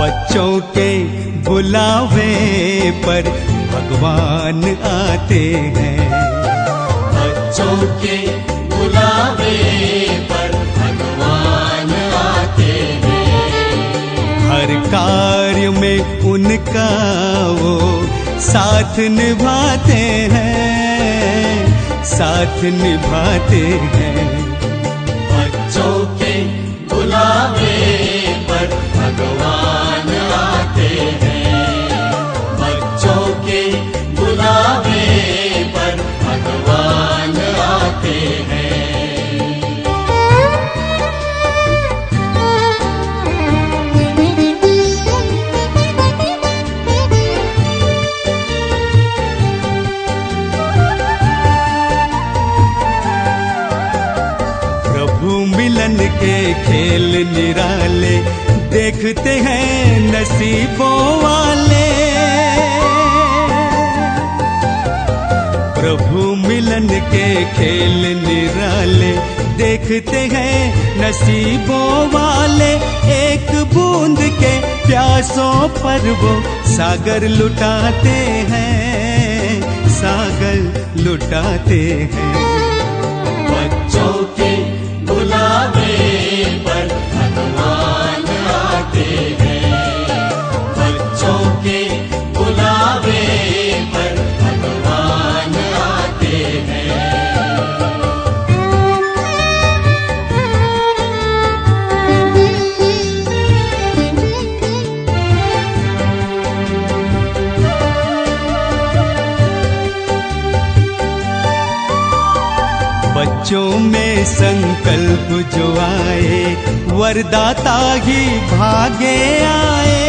बच्चों के बुलावे पर भगवान आते हैं। बच्चों के बुलावे पर भगवान आते हैं। हर कार्य में उनका वो साथ निभाते हैं, साथ निभाते हैं। बच्चों के बुलावे पर भगवान आते हैं। बच्चों के बुलावे पर भगवान आते हैं। मिलन के खेल निराले देखते हैं नसीबों वाले। प्रभु मिलन के खेल निराले देखते हैं नसीबों वाले। एक बूंद के प्यासों पर वो सागर लुटाते हैं, सागर लुटाते हैं। बच्चों के बुलावे पर भगवान आते हैं। बच्चों के बुलावे पर भगवान आते हैं। बच्चों में संकल्प जो आए वरदाता ही भागे आए।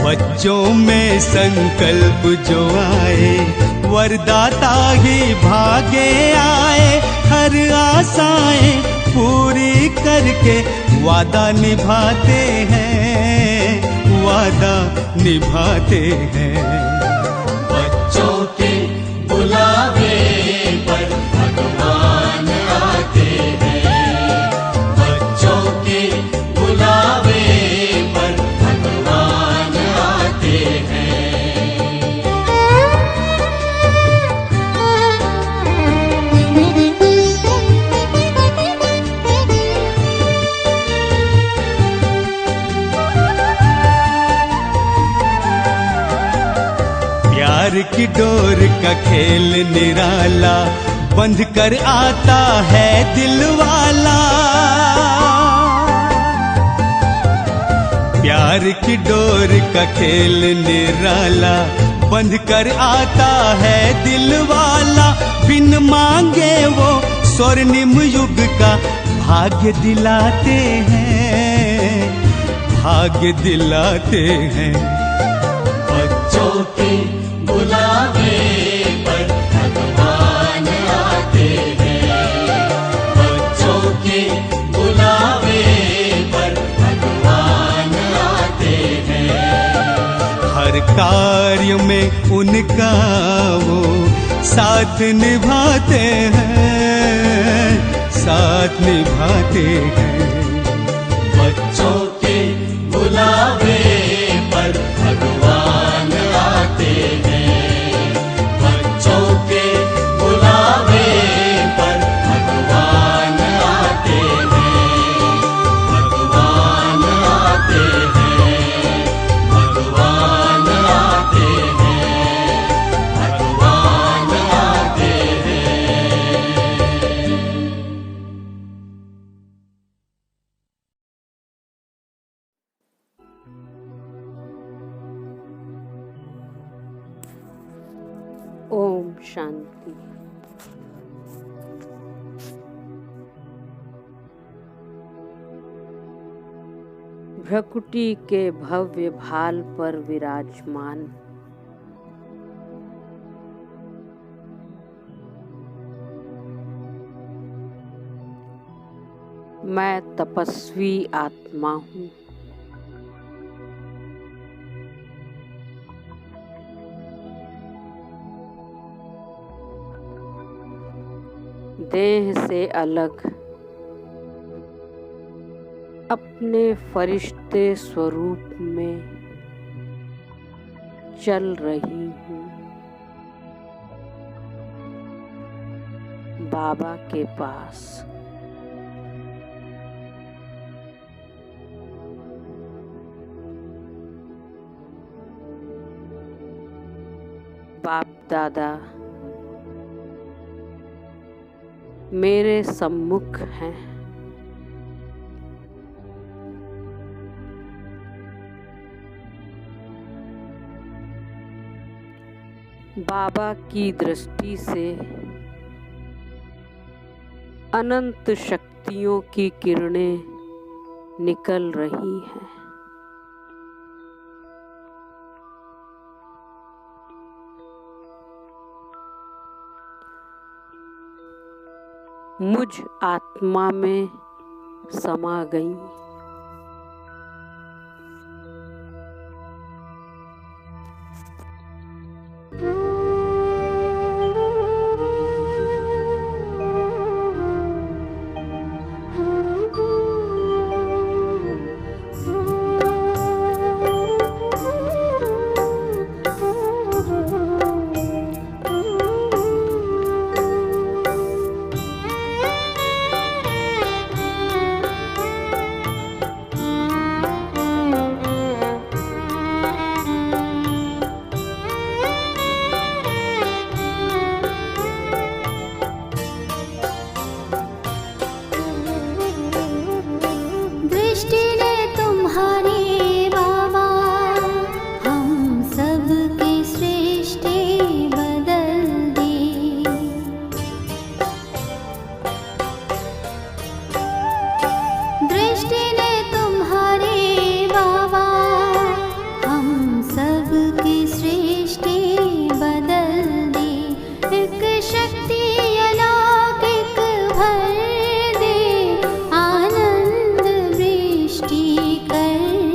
बच्चों में संकल्प जो आए वरदाता ही भागे आए। हर आशाएं पूरी करके वादा निभाते हैं, वादा निभाते हैं। बच्चों के बुलावे पर भगवान आते हैं। बच्चों के बुलावे पर भगवान आते हैं। प्यार की डोर का खेल निराला बंध कर आता है दिल वाला। प्यार की डोर का खेल निराला बंध कर आता है दिल वाला। बिन मांगे वो स्वर्णिम युग का भाग्य दिलाते हैं, भाग्य दिलाते हैं। बच्चों के बुलावे पर भगवान आते हैं। बच्चों के बुलावे पर भगवान आते हैं। हर कार्य में उनका वो साथ निभाते हैं, साथ निभाते हैं। बच्चों के बुलावे पर भगवान आते हैं। बच्चों के बुलावे पर भगवान आते हैं। भगवान आते हैं। भगवान आते हैं। भगवान आते हैं। ओम शांति। भ्रकुटी के भव्य भाल पर विराजमान मैं तपस्वी आत्मा हूँ। देह से अलग अपने फरिश्ते स्वरूप में चल रही हूँ बाबा के पास। बाप दादा मेरे सम्मुख हैं। बाबा की दृष्टि से अनंत शक्तियों की किरणें निकल रही हैं। मुझ आत्मा में समा गई। दृष्टि ने तुम्हारी बाबा हम सब की सृष्टि बदल दी। दृष्टि ने तुम्हारी बाबा हम सब की सृष्टि बदल दी। एक शक्ति अलौकिक भर दे आनंद कर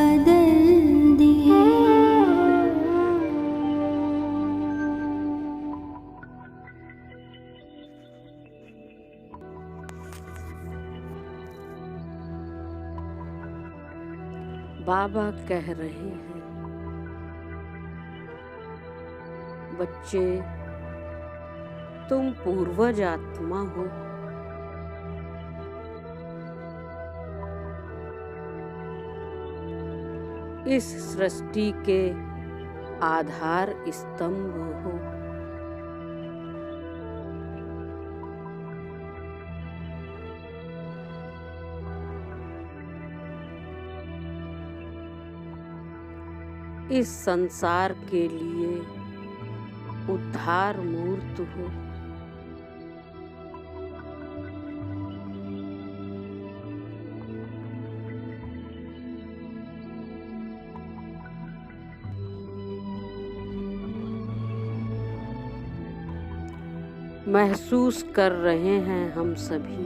बदल दे। बाबा कह रहे हैं, बच्चे तुम पूर्वज आत्मा हो। इस सृष्टि के आधार स्तंभ हो। इस संसार के लिए उद्धार मूर्त हो। महसूस कर रहे हैं हम सभी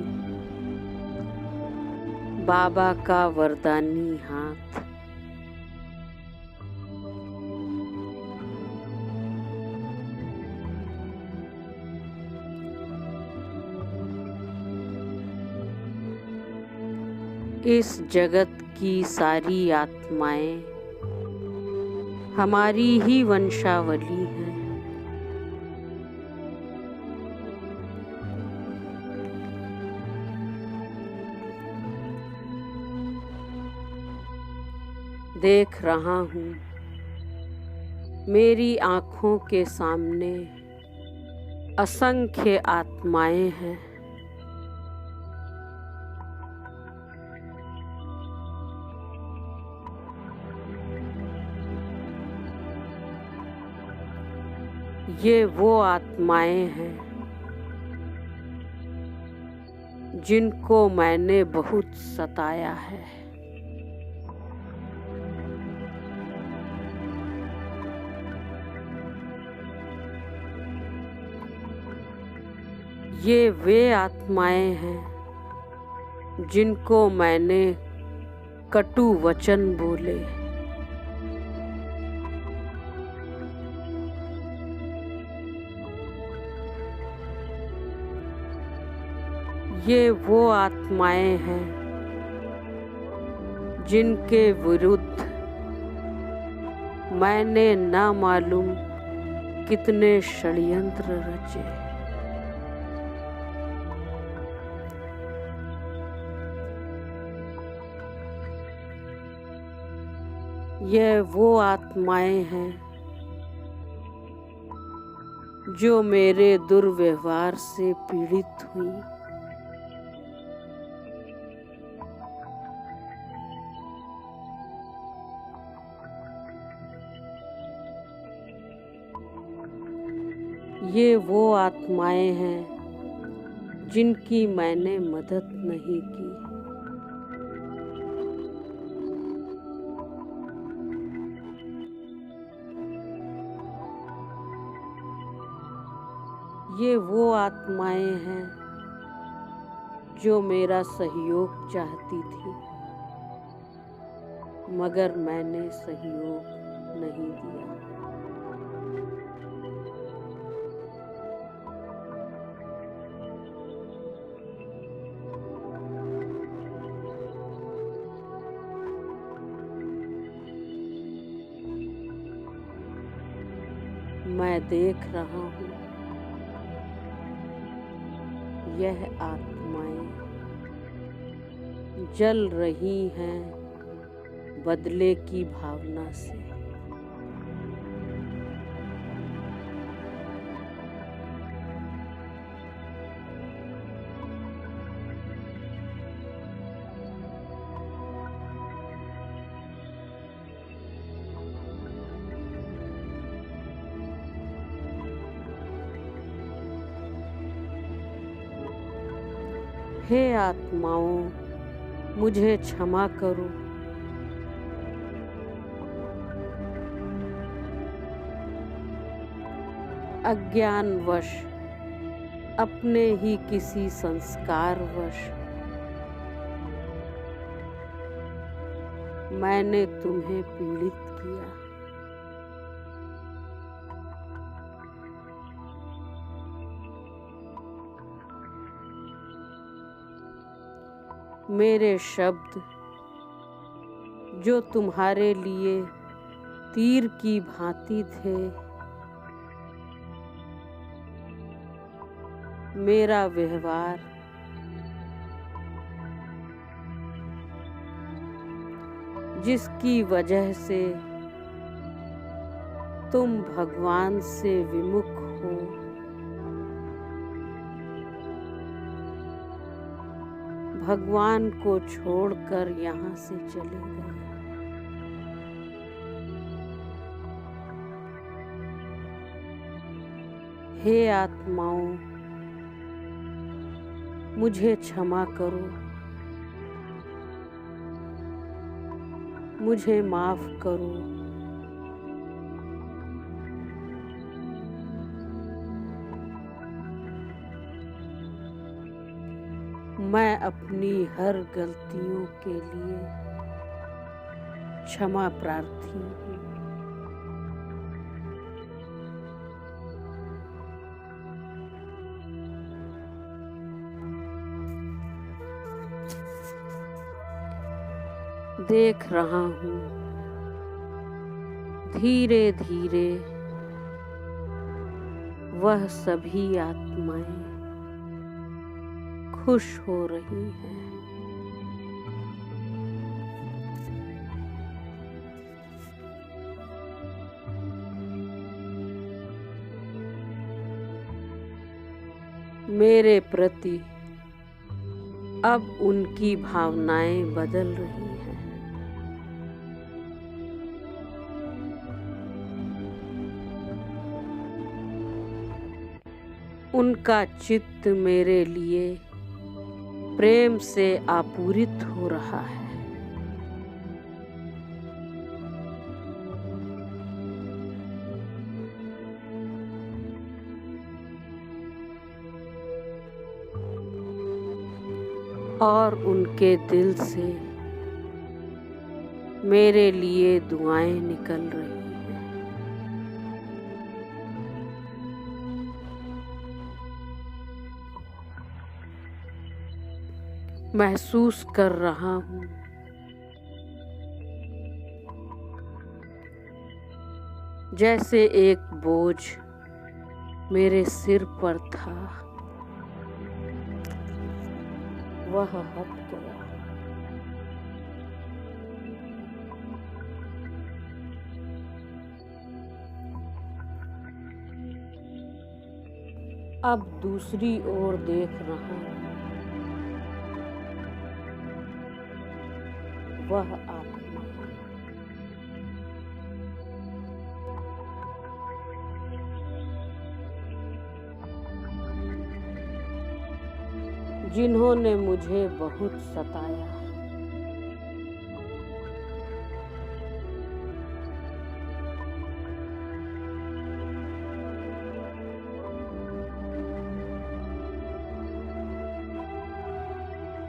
बाबा का वरदानी हाथ। इस जगत की सारी आत्माएं हमारी ही वंशावली हैं। देख रहा हूँ मेरी आँखों के सामने असंख्य आत्माएं हैं। ये वो आत्माएं हैं जिनको मैंने बहुत सताया है। ये वे आत्माएं हैं जिनको मैंने कटु वचन बोले। ये वो आत्माएं हैं जिनके विरुद्ध मैंने ना मालूम कितने षड्यंत्र रचे। ये वो आत्माएं हैं जो मेरे दुर्व्यवहार से पीड़ित हुई। ये वो आत्माएं हैं जिनकी मैंने मदद नहीं की। ये वो आत्माएं हैं जो मेरा सहयोग चाहती थी, मगर मैंने सहयोग नहीं दिया। मैं देख रहा हूँ यह आत्माएं जल रही हैं बदले की भावना से। हे आत्माओं, मुझे क्षमा करो। अज्ञानवश, अपने ही किसी संस्कारवश मैंने तुम्हें पीड़ित किया। मेरे शब्द जो तुम्हारे लिए तीर की भांति थे, मेरा व्यवहार जिसकी वजह से तुम भगवान से विमुख हो, भगवान को छोड़कर यहाँ से चले गए। हे आत्माओं, मुझे क्षमा करो, मुझे माफ करो। मैं अपनी हर गलतियों के लिए क्षमा प्रार्थी हूँ। देख रहा हूँ धीरे धीरे वह सभी आत्माएं खुश हो रही हैं। मेरे प्रति अब उनकी भावनाएं बदल रही हैं। उनका चित्त मेरे लिए प्रेम से आपूरित हो रहा है। और उनके दिल से मेरे लिए दुआएं निकल रही हैं। महसूस कर रहा हूँ जैसे एक बोझ मेरे सिर पर था, वह हट गया। अब दूसरी ओर देख रहा हूँ, वह आत्मा जिन्होंने मुझे बहुत सताया,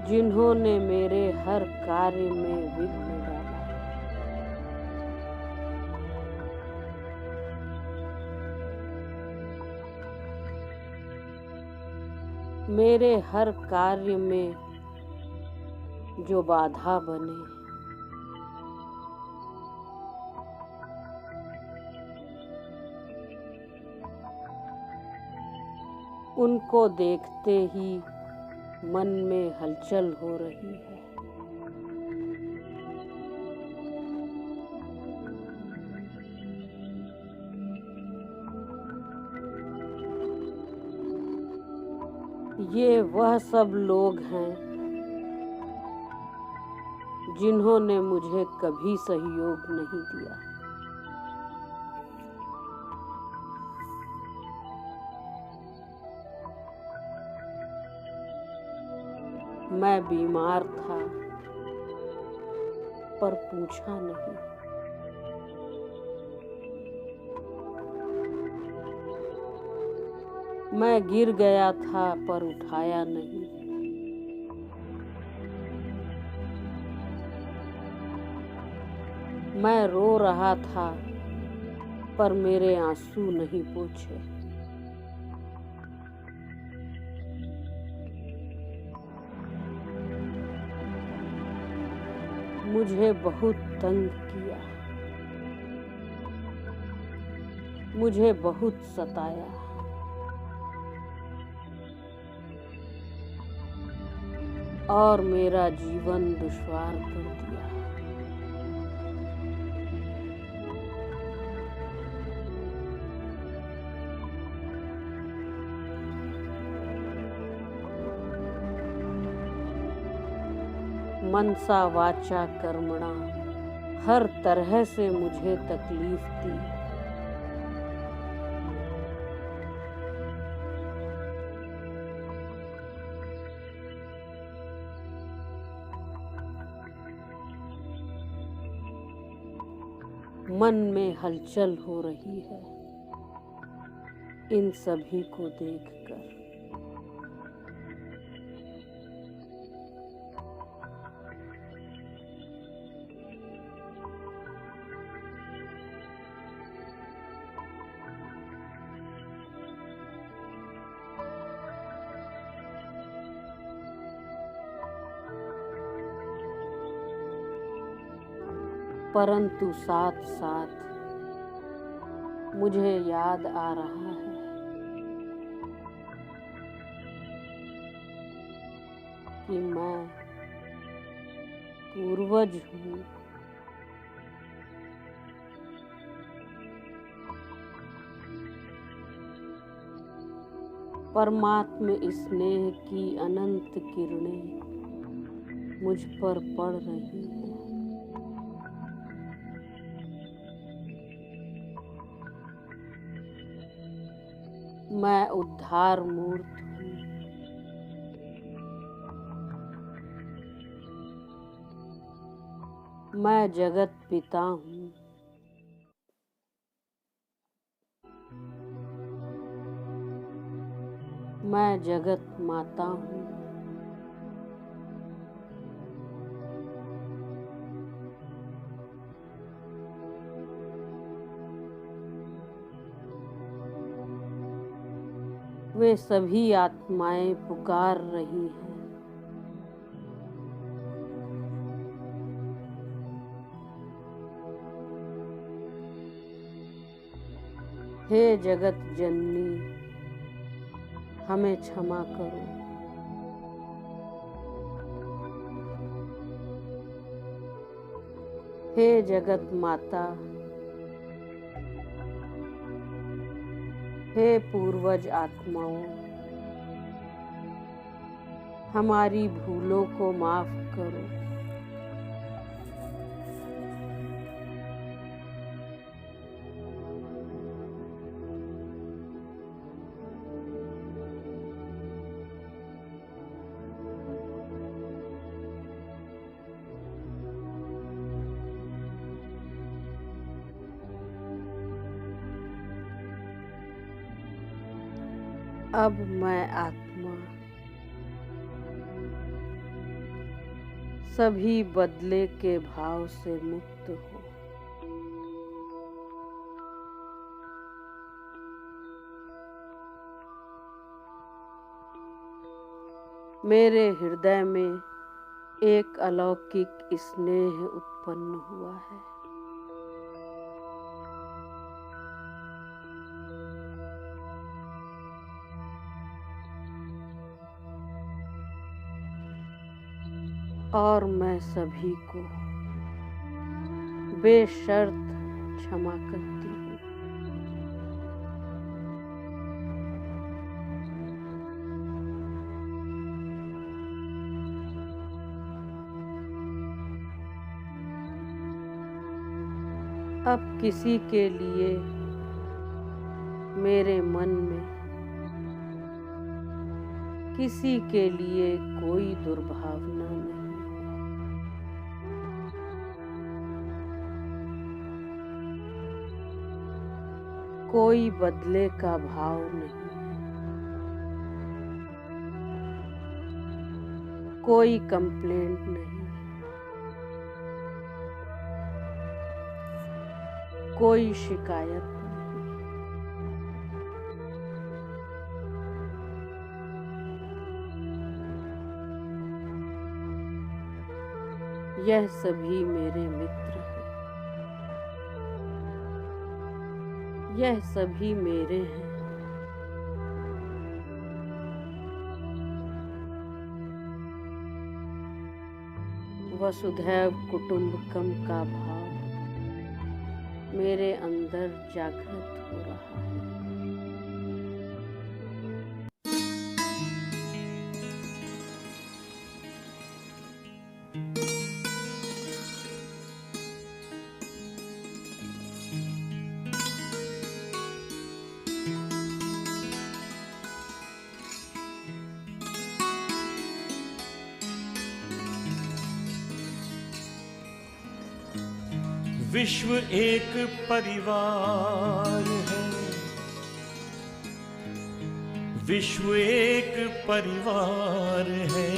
जिन्होंने मेरे हर कार्य में विघ्न डाला, मेरे हर कार्य में जो बाधा बने, उनको देखते ही मन में हलचल हो रही है। ये वह सब लोग हैं जिन्होंने मुझे कभी सहयोग नहीं दिया। मैं बीमार था पर पूछा नहीं। मैं गिर गया था पर उठाया नहीं। मैं रो रहा था पर मेरे आंसू नहीं पोंछे। मुझे बहुत तंग किया, मुझे बहुत सताया। और मेरा जीवन दुश्वार कर दिया। मनसा वाचा कर्मणा हर तरह से मुझे तकलीफ दी। मन में हलचल हो रही है इन सभी को देखकर। परंतु साथ साथ मुझे याद आ रहा है कि मैं पूर्वज हूँ। परमात्म स्नेह की अनंत किरणें मुझ पर पड़ रही हैं। मैं उद्धार मूर्त हूँ। मैं जगत पिता हूँ। मैं जगत माता हूँ। वे सभी आत्माएं पुकार रही हैं। हे जगत जननी, हमें क्षमा करो। हे जगत माता, हे पूर्वज आत्माओं, हमारी भूलों को माफ करो। अब मैं आत्मा सभी बदले के भाव से मुक्त हो। मेरे हृदय में एक अलौकिक स्नेह उत्पन्न हुआ है। और मैं सभी को बेशर्त क्षमा करती हूँ। अब किसी के लिए मेरे मन में किसी के लिए कोई दुर्भावना नहीं। कोई बदले का भाव नहीं, कोई कंप्लेंट नहीं। कोई शिकायत नहीं। यह सभी मेरे मित्र हैं, यह सभी मेरे हैं। वसुधैव कुटुंबकम का भाव मेरे अंदर जागृत हो रहा है। विश्व एक परिवार है, विश्व एक परिवार है,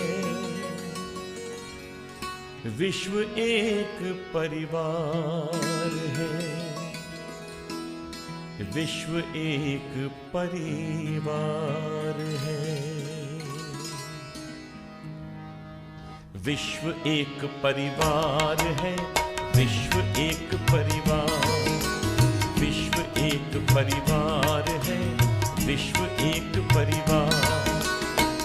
विश्व एक परिवार है, विश्व एक परिवार है, विश्व एक परिवार है, विश्व एक परिवार, विश्व एक परिवार है, विश्व एक परिवार।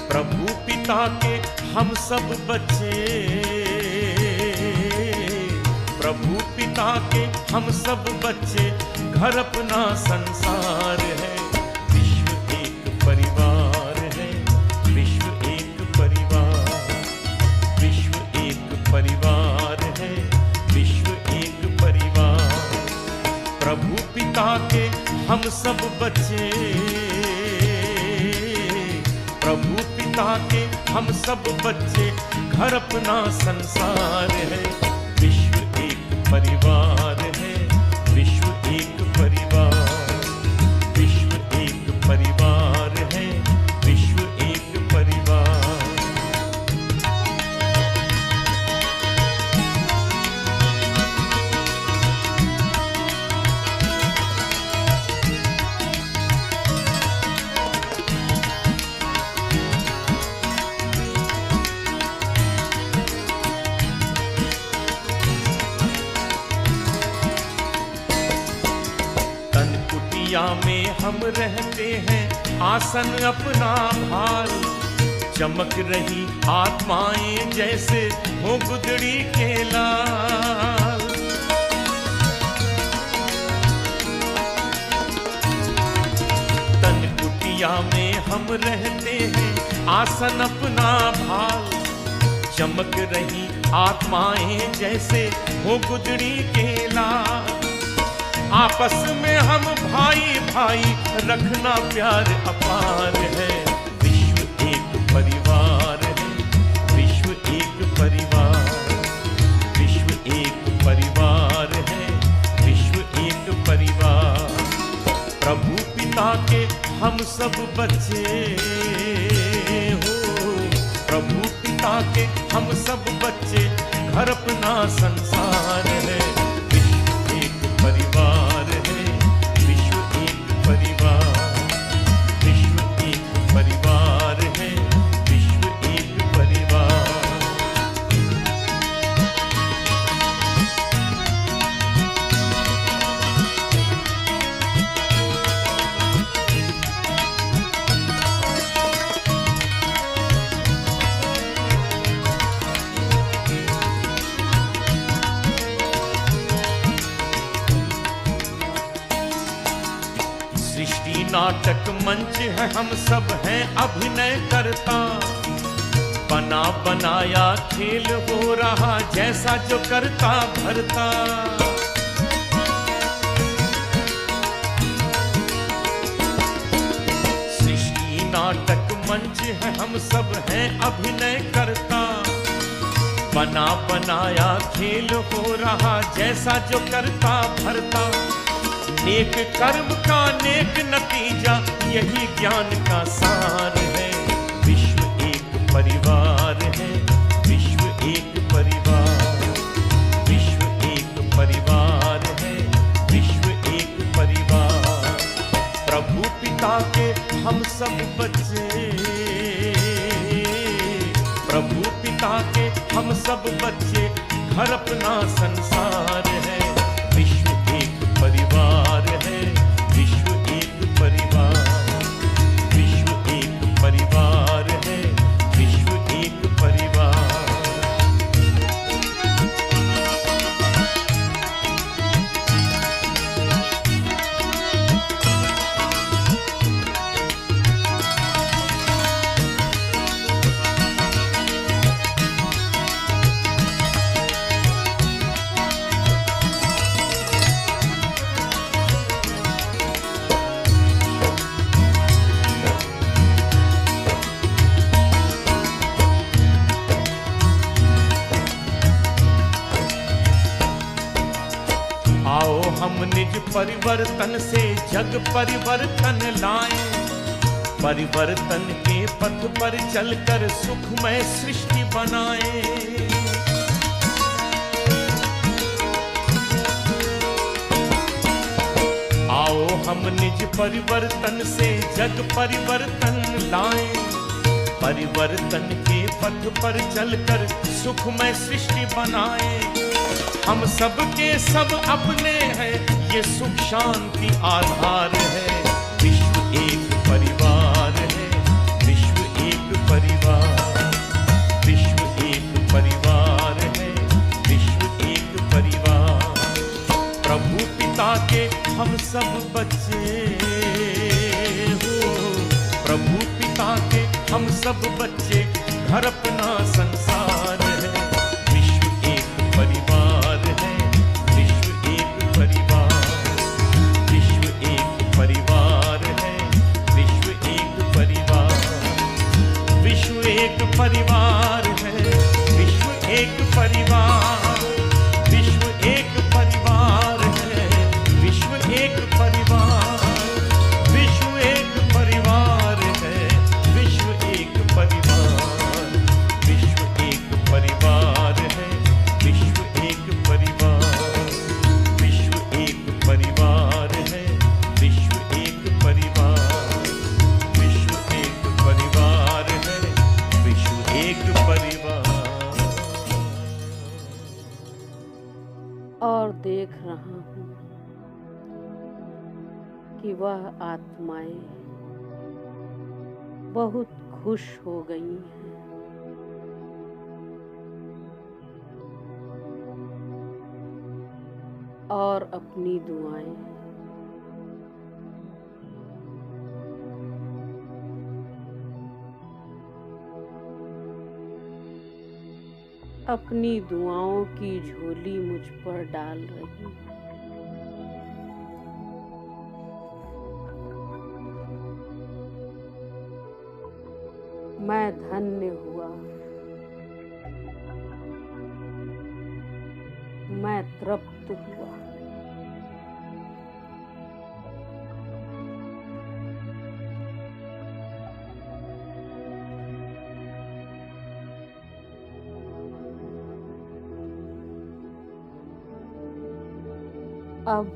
प्रभु पिता के हम सब बच्चे, प्रभु पिता के हम सब बच्चे, घर अपना संसार है। विश्व एक परिवार है, विश्व एक परिवार, विश्व एक परिवार है, विश्व एक परिवार। प्रभु पिता के हम सब बच्चे, प्रभु पिता के हम सब बच्चे, घर अपना संसार है। विश्व एक परिवार है, विश्व एक परिवार, विश्व एक परिवार है, विश्व एक परिवार। में हम रहते हैं आसन अपना भार, चमक रही आत्माएं जैसे हो गुदड़ी के लाल। तन कुटिया में हम रहते हैं आसन अपना भार, चमक रही आत्माएं जैसे हो गुदड़ी के लाल। आपस में हम भाई भाई रखना प्यार अपार है। विश्व एक परिवार है, विश्व एक परिवार, विश्व एक परिवार है, विश्व एक परिवार। प्रभु पिता के हम सब बच्चे हो, प्रभु पिता के हम सब बच्चे, घर अपना संसार है। विश्व एक परिवार है, विश्व एक परिवार, विश्व एक परिवार है, विश्व एक परिवार। सृष्टि नाटक मंच है, हम सब हैं अभिनय करता। बना बनाया खेल हो रहा जैसा जो करता भरता। सृष्टि नाटक मंच है, हम सब हैं अभिनय करता। बना बनाया खेल हो रहा जैसा जो करता भरता। नेक कर्म का नेक नतीजा, यही ज्ञान का सार है। विश्व एक परिवार है, विश्व एक परिवार, विश्व एक परिवार है, विश्व पिता के हम सब बच्चे, प्रभु पिता के हम सब बच्चे, घर अपना संसार है, विश्व एक परिवार है, विश्व एक परिवार, विश्व एक परिवार है, विश्व एक परिवार। आओ हम निज परिवर्तन से जग परिवर्तन लाएं, परिवर्तन के पथ पर चलकर सुखमय सृष्टि बनाएं। आओ हम निज परिवर्तन से जग परिवर्तन लाएं, परिवर्तन के पथ पर चलकर सुखमय सृष्टि बनाएं। हम सब के सब अपने हैं, ये सुख शांति आधार है, विश्व एक परिवार है, विश्व एक परिवार, विश्व एक परिवार है, विश्व एक परिवार। प्रभु पिता के हम सब बच्चे हो, प्रभु पिता के हम सब बच्चे, घर अपना संसार है, विश्व एक परिवार है, विश्व एक परिवार, विश्व एक परिवार है, विश्व एक परिवार, विश्व एक परिवार है, विश्व एक परिवार, विश्व एक परिवार है, विश्व एक परिवार, विश्व एक परिवार है, विश्व एक परिवार, विश्व एक परिवार है, विश्व एक परिवार, विश्व एक परिवार है, विश्व एक परिवार, विश्व एक परिवार है, विश्व एक परिवार। और देख रहा हूँ कि वह आत्माएं बहुत खुश हो गई हैं। और अपनी दुआएं अपनी दुआओं की झोली मुझ पर डाल रही है। मैं धन्य हुआ, मैं तृप्त हुआ। अब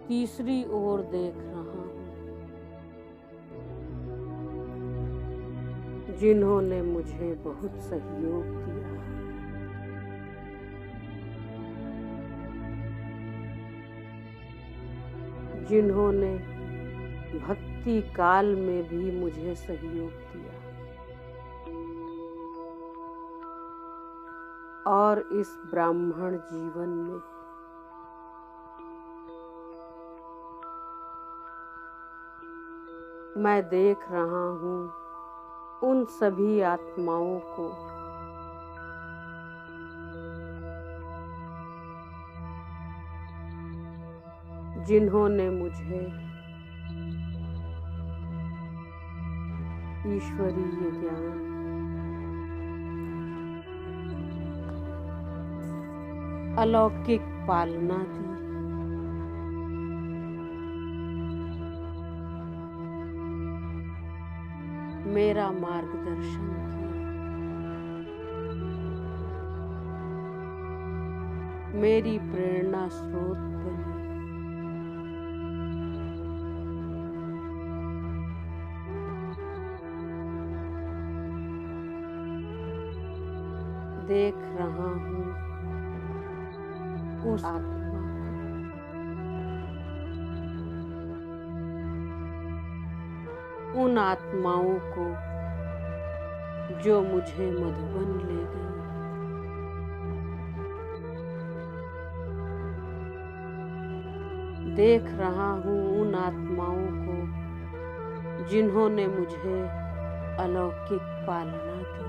तीसरी ओर देख रहा हूँ, जिन्होंने मुझे बहुत सहयोग दिया, जिन्होंने भक्ति काल में भी मुझे सहयोग दिया और इस ब्राह्मण जीवन में मैं देख रहा हूँ उन सभी आत्माओं को जिन्होंने मुझे ईश्वरीय ज्ञान, अलौकिक पालना दी, मेरा मार्गदर्शन किया, मेरी प्रेरणा स्रोत बनी। देख रहा हूँ उस आत्मा को, उन आत्माओं को जो मुझे मधुबन ले गई। देख रहा हूँ उन आत्माओं को जिन्होंने मुझे अलौकिक पालना दी,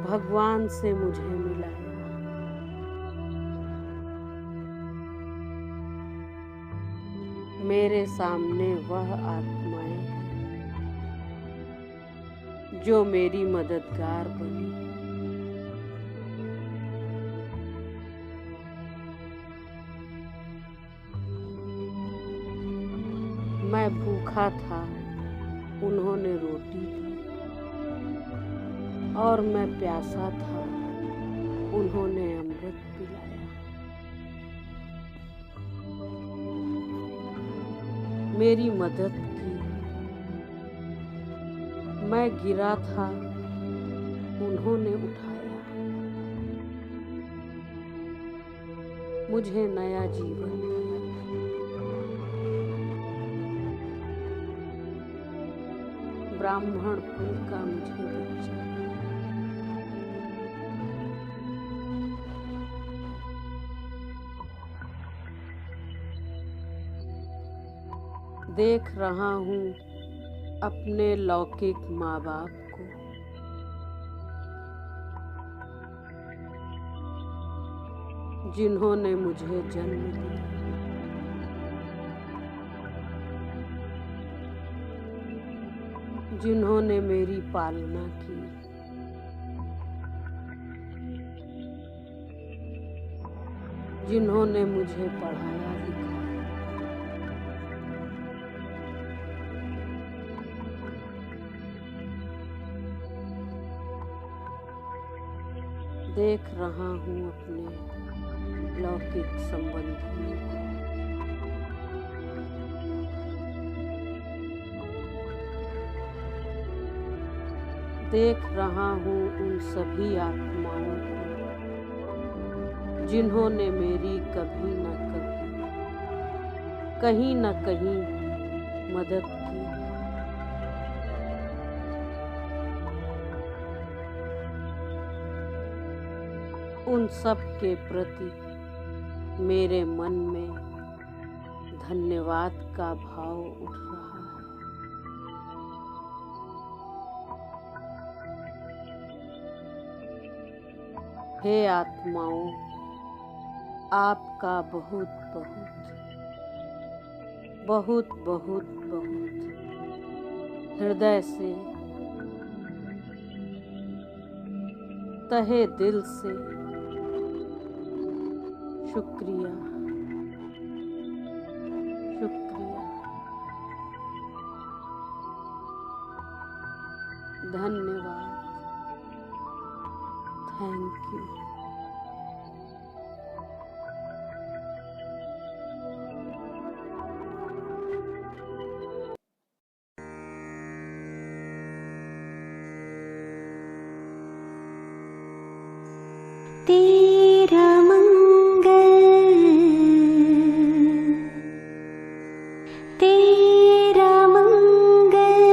भगवान से मुझे मिलाया। मेरे सामने वह आत्माएं हैं जो मेरी मददगार बनी। मैं भूखा था, उन्होंने रोटी दी, और मैं प्यासा था, उन्होंने अमृत पिलाया। मेरी मदद की। मैं गिरा था, उन्होंने उठाया। मुझे नया जीवन दिया। ब्राह्मण कुल का मुझे बच्चा। देख रहा हूँ अपने लौकिक माँ बाप को, जिन्होंने मुझे जन्म दिया। जिन्होंने मेरी पालना की। जिन्होंने मुझे पढ़ाया लिखाया। देख रहा हूँ अपने लौकिक संबंधियों को, देख रहा हूँ उन सभी आत्माओं को जिन्होंने मेरी कभी न कभी, कहीं न कहीं मदद की। उन सब के प्रति मेरे मन में धन्यवाद का भाव उठ रहा है। हे आत्माओं, आपका बहुत बहुत बहुत बहुत बहुत हृदय से, तहे दिल से शुक्रिया, शुक्रिया, धन्यवाद, थैंक यू। तेरा मंगल, तेरा मंगल,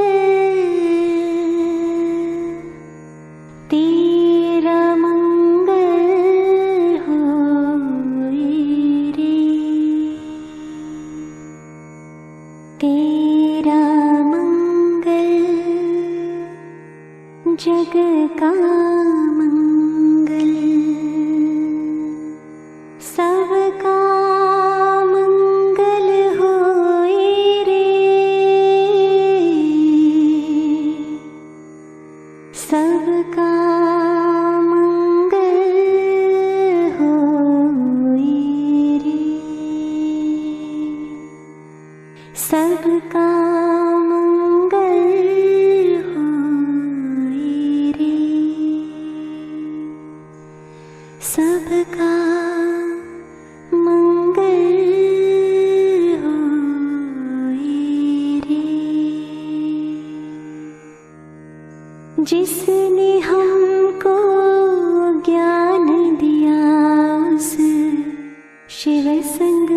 तेरा मंगल होए रे। तेरा मंगल जग का सबका मंगल होए रे। सबका मंगल होए रे। सबका मंगल होए रे। सबका जिस शिव संग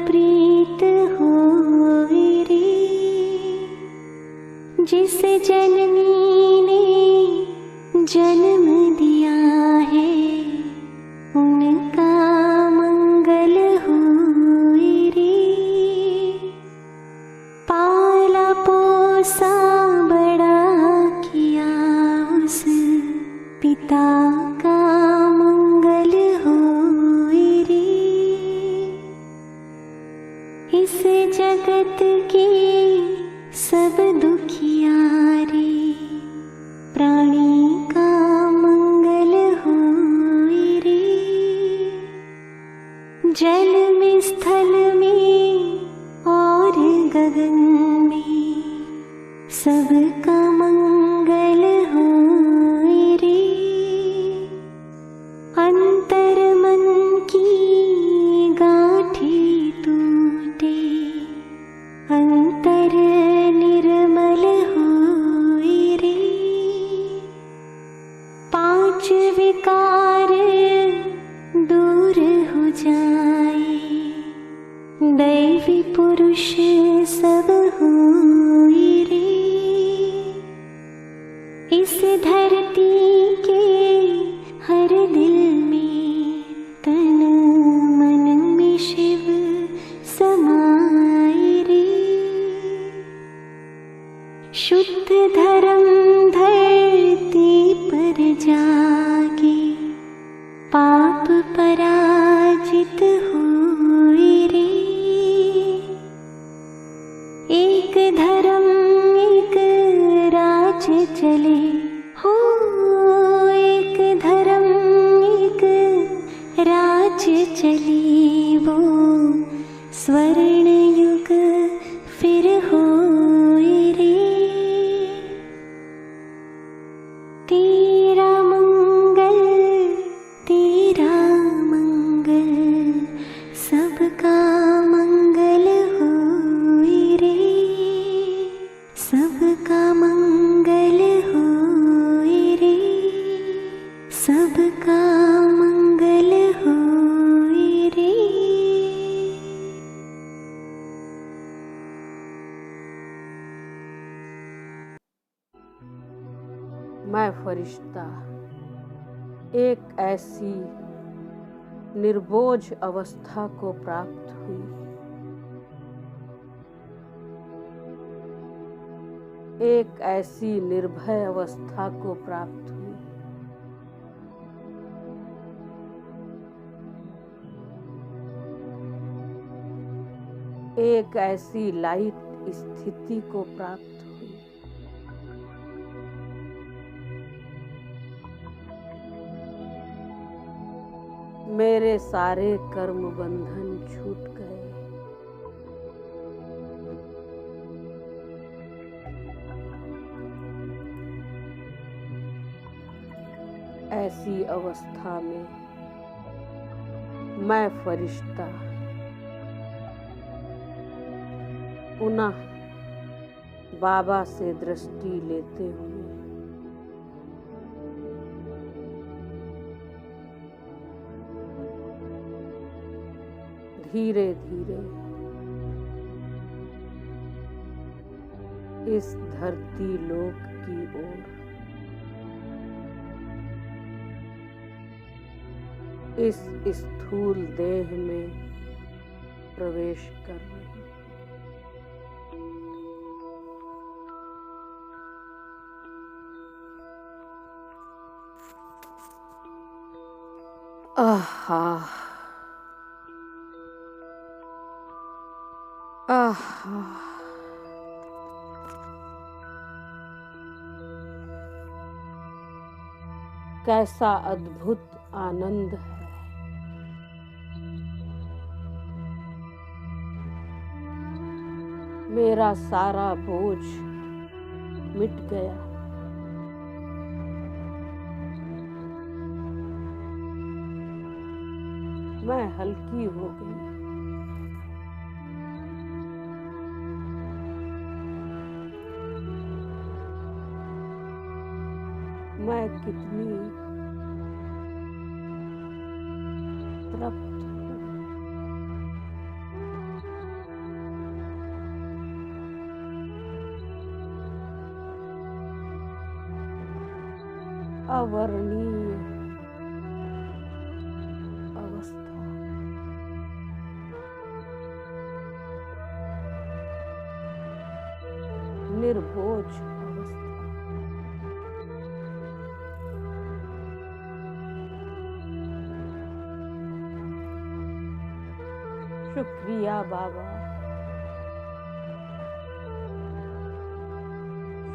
प्रीत होए रे। जिस जननी ने जन्म दिया है उनका मंगल होए रे। पाला पोसा बड़ा किया उस पिता का मंगल होए रे। इस जगत के सब दुखियारे प्राणी का मंगल होए रे। जल में स्थल में और गगन में सबका मंगल होए रे। अंतर मन की गांठें टूटे अंतर निर्मल होए रे। पांच विकार दूर हो जाए दैवी पुरुष सब होए रे। इस धरती के हर दिल में तन मन में शिव समाए रे। शुद्ध धर्म धरती पर जागे पाप पराजित होए रे। एक धर्म एक राज चले हो। एक धर्म एक राज चली वो स्वर्ण युग फिर होए रे। तेरा मंगल सबका मंगल होए रे। सबका मंगल होए रे। सबका मंगल होए रे। मैं फरिश्ता एक ऐसी निर्बोझ अवस्था को प्राप्त हुई। एक ऐसी निर्भय अवस्था को प्राप्त हुई। एक ऐसी लाइट स्थिति को प्राप्त हुई। मेरे सारे कर्म बंधन छूट गए। ऐसी अवस्था में मैं फरिश्ता पुनः बाबा से दृष्टि लेते हुए धीरे धीरे इस धरती लोक की ओर इस स्थूल देह में प्रवेश कर रही। आहा आहा कैसा अद्भुत आनंद है। मेरा सारा बोझ मिट गया। मैं हल्की हो गई। मैं कितनी तृप्त हूँ। अवर्णीय अवस्था, निर्बोझ अवस्था। शुक्रिया बाबा,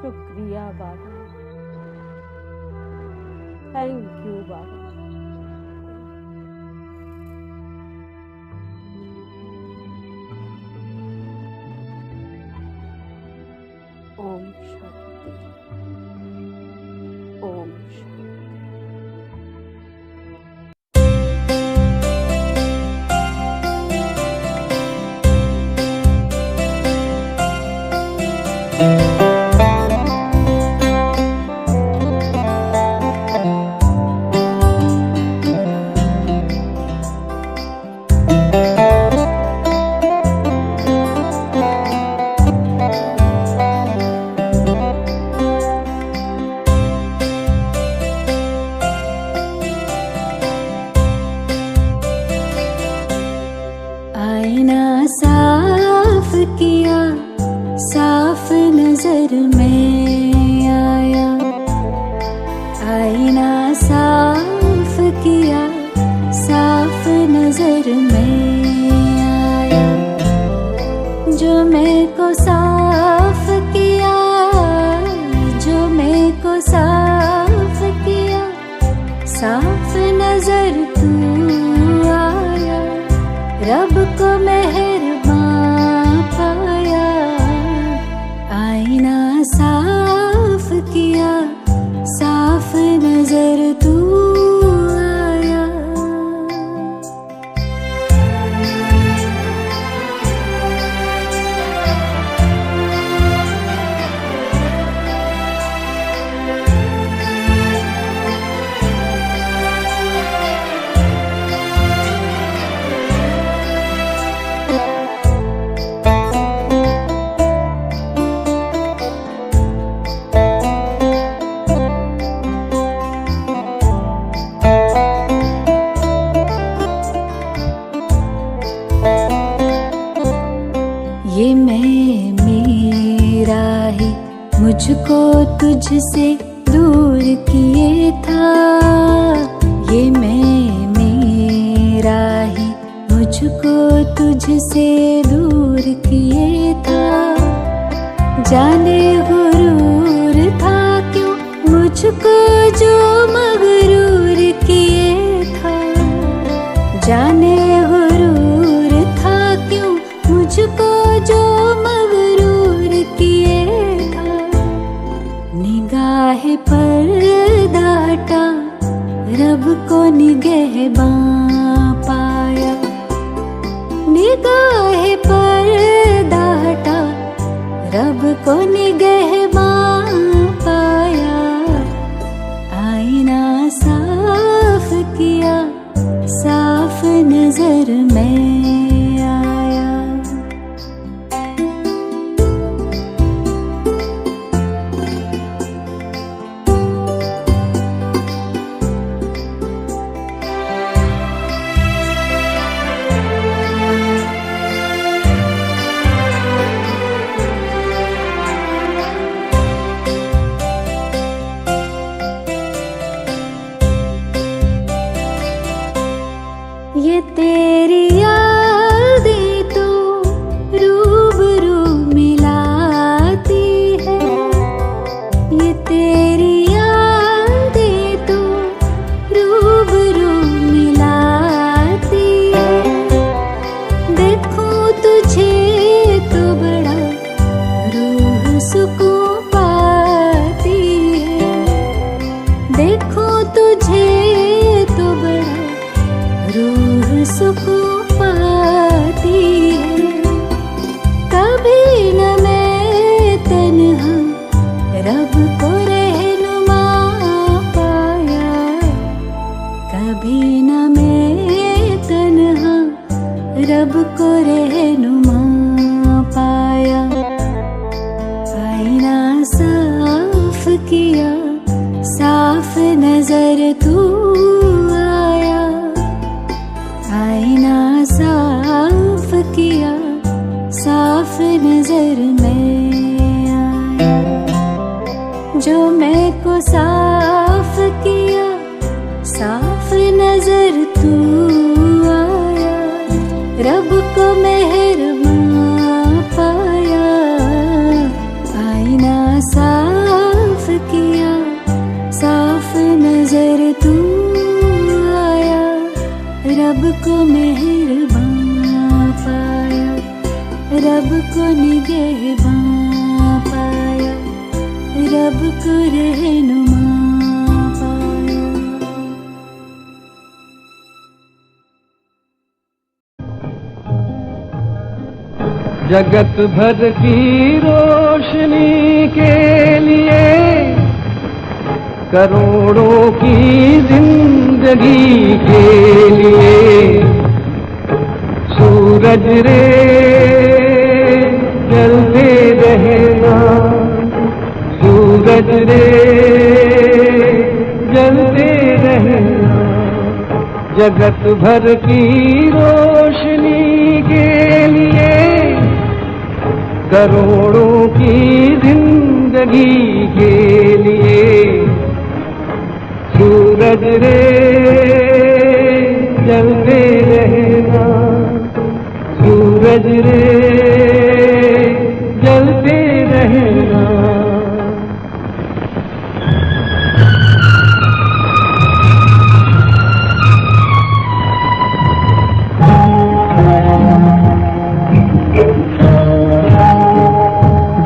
शुक्रिया बाबा, थैंक यू बाबा। ओम शांति, ओम शांति। आईना साफ किया, साफ नजर में आया। आईना साफ किया, साफ नजर में आया। जो मैं को साफ किया, जो मैं को साफ किया, साफ नजर तू आया। रब को मेहरबान पाया। आईना साफ किया, साफ नजर तू आया। ये मैं मेरा ही मुझको तुझसे दूर किए था। ये मैं मेरा ही मुझको तुझसे दूर किए था। जाने गुरूर था क्यों मुझको जो मगरूर किए था। जाने गुरूर था क्यों मुझको जो मगरूर किए था। निगाह पर्दा हटा, रब को निगहबान पाया। निगाह पर्दा हटा, रब को निगहबान पाया। आईना साफ किया, साफ नजर में आया। ये तेरी यादें तो रूबरू मिलाती है। ये तेरी यादें तो रूबरू मिलाती है। देखूं तुझे तो बड़ा रूह सुकून पाती है। देखूं तुझे तो बड़ा रूह सुकून पाती है। कभी न मैं तन्हा रब को रहनुमा पाया। कभी न मैं तन्हा रब को रहनुमा पाया। आईना साफ किया, साफ न साफ नजर में आया, जो मैं को साफ किया, साफ नजर तू आया, रब को मेहरबान पाया, आईना साफ किया, साफ नजर तू आया, रब को मेहरबान पाया, रब को निगहबान पाया, रब को रहनुमा पाया। जगत भर की रोशनी के लिए, करोड़ों की जिंदगी के लिए, सूरज रे जलते रहना, सूरज रे जलते रहना। जगत भर की रोशनी के लिए, करोड़ों की जिंदगी के लिए, सूरज रे जलते रहना, सूरज रे जलते रहना।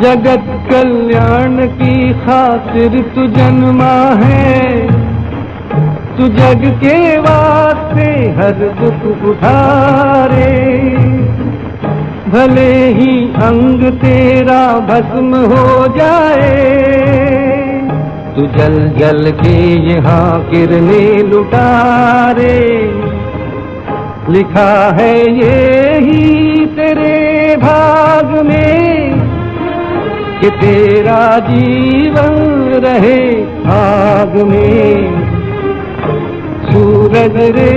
जगत कल्याण की खातिर तू जन्मा है, तू जग के वास्ते हर दुख उठारे, भले ही अंग तेरा भस्म हो जाए, तू जल जल के यहाँ किरणें लुटारे। लिखा है ये ही तेरे भाग में कि तेरा जीवन रहे आग में। सूरज रे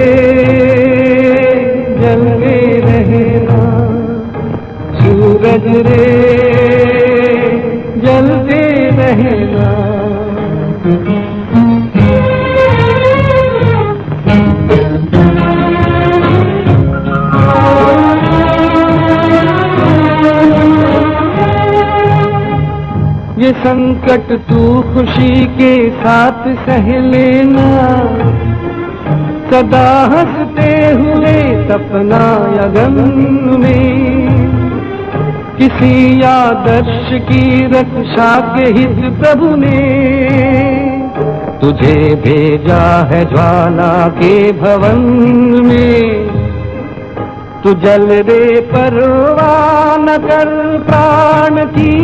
जलते रहना, सूरज रे जलते रहना। ये संकट तू खुशी के साथ सह लेना, सदा हंसते हुए सपना यगन में, किसी आदर्श की रक्षा के हित प्रभु ने तुझे भेजा है ज्वाला के भवन में। तू जल रे परवाह न कर प्राण की,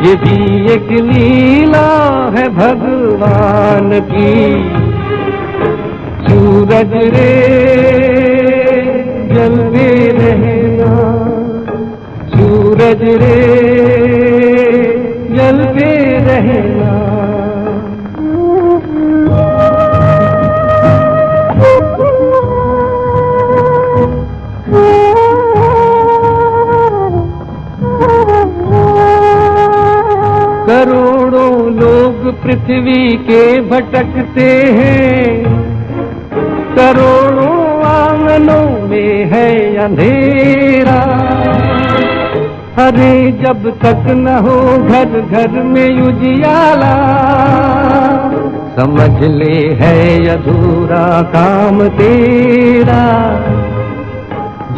ये भी एक लीला है भगवान की। सूरज रे जलते रहना, सूरज रे जलते रहना। करोड़ों लोग पृथ्वी के भटकते हैं, करोड़ों आंगनों में है अंधेरा। अरे जब तक न हो घर घर में उजियाला, समझ ले है अधूरा काम तेरा।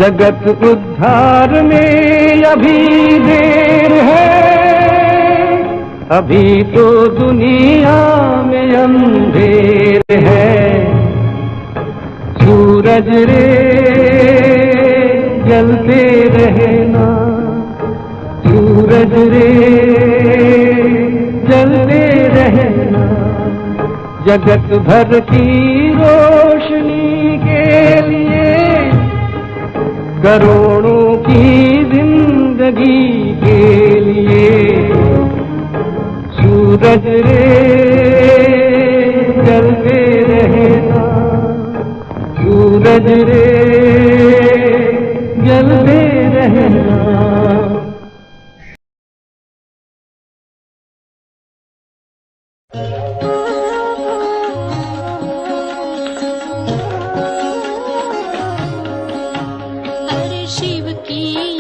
जगत उद्धार में अभी देर है, अभी तो दुनिया में अंधेर है। सूरज रे जलते रहना, सूरज रे जलते रहना। जगत भर की रोशनी के लिए, करोड़ों की जिंदगी के लिए। सूरज रे जलते रहना, सूरज रे जलते रहना। की